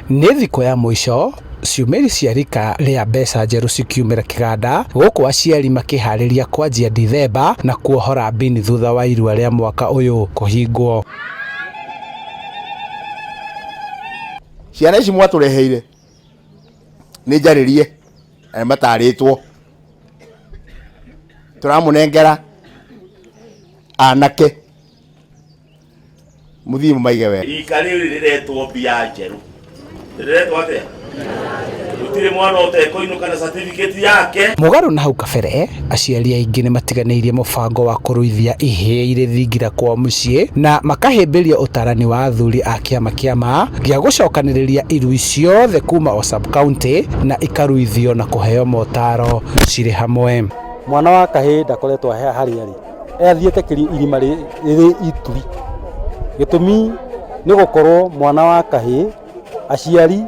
nĩ thikũ ya mũico ciumĩri cia rika rĩa mbeca njerũ cikiumĩra kĩganda gũkũ aciari makĩharĩria kwanjia Dithemba na kuohora mbini thutha wa irua rĩa mwaka ũyũ kũhingwo. Ciana ici mwatũreheire nĩ njarĩrie matarĩtwo tũramũnengera anake muthii mumaige we rika rĩu rĩretwo mbia njerũ rĩretwo atĩa gũtirĩ mwana ũtekũinũka na certificate yake. Mũgarũ na hau kabere aciari aingĩ nĩ matiganĩirie mũbango wa kuriithia ihii irĩ thingira kwa mũciĩ na makahĩmbĩria ũtarani wa athuri a kiama gĩa gũcokanĩrĩria irui ciothe kuma o sub county na ikaruithio na kũheo motaro cirĩ hamwe. Mwana wa kahĩĩ ndakoretwo harĩa arĩ athiĩte irima rĩrĩ ituri. Gĩtũmi nĩ gũkorwo mwana wa kahĩĩ aciari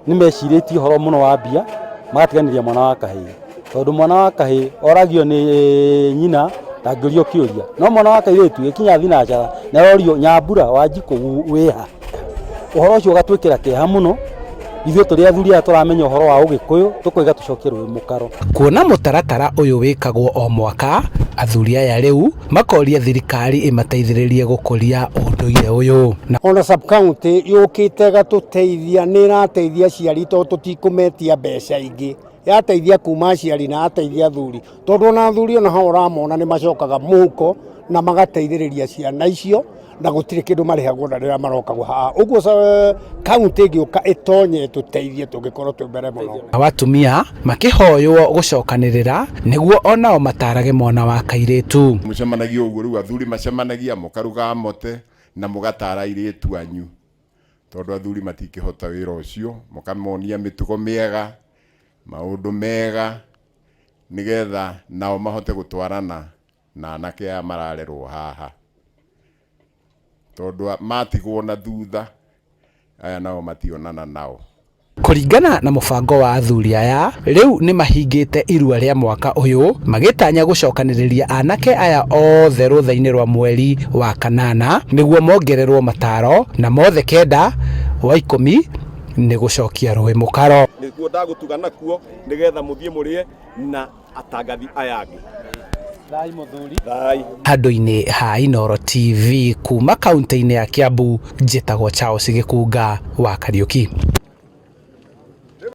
nĩ mecirĩtie ũhoro mũno wa mbia magatiganĩria mwana wa kahĩĩ, tondũ mwana wa kahĩĩ oragio nĩ nyina ndangĩũrio kĩũria, no mwana wa kairĩtu gĩkinya thinacara na orio Nyambura Wanjikũ wĩha. Ũhoro ũcio ũgatwĩkĩra kĩeha mũno ithuĩ tũrĩ athuri aya tũramenya ũhoro wa Ũgĩkũyũ tũkoiga tũcokie rũĩ mũkaro. Kuona mũtaratara ũyũ wĩkagwo o mwaka, athuri aya rĩu makoria thirikari ĩmateithĩrĩrie gũkũria ũndũire ũyũ. Ona sub county yũkĩte gatũteithia, nĩ ĩrateithia aciari tondũ tũtikũmetia mbeca ingĩ, yateithia kuma aciari na yateithia athuri, tondũ ona athuri ona hao ũramona nĩ macokaga mũhuko na magateithĩrĩria ciana icio na gũtirĩ kĩndũ marĩhagwo na rĩrĩa maroka haha. Ũguo kaunti ĩngĩũka ĩtonye tũteithie tũngĩkorwo twĩ mbere mũno. Atumia makĩhoywo gũcokanĩrĩra nĩguo onao matarage mwana wa kairĩtu. Mũcemanagia ũguo rĩu athuri macemanagia mũkaruga mote na mũgatara airĩtu anyu, tondũ athuri matingĩhota wĩra ũcio, mũkamonia mĩtugo mĩega, maũndũ mega, nĩgetha nao mahote gũtwarana na anake aya mararerwo haha, tondũ matigwo na thutha aya nao mationana nao. Kũringana na mũbango wa athuri aya, rĩu nĩ mahingĩte irua rĩa mwaka ũyũ magĩtanya gũcokanĩrĩria anake aya othe rũtha-inĩ rwa mweri wa kanana nĩguo mongererwo mataro na mothe kenda wa 10 nĩ gũcokia rũĩ mũkaro. Nĩguo ndagũtuga nakuo nĩgetha mũthiĩ mũrĩe na atangathi aya angĩ. Thai mũthuri. Thai. Handũ-inĩ ha Inooro TV kuma kaunti-inĩ ya Kiambu, njĩtagwo Charles Gĩkunga wa Kariũki.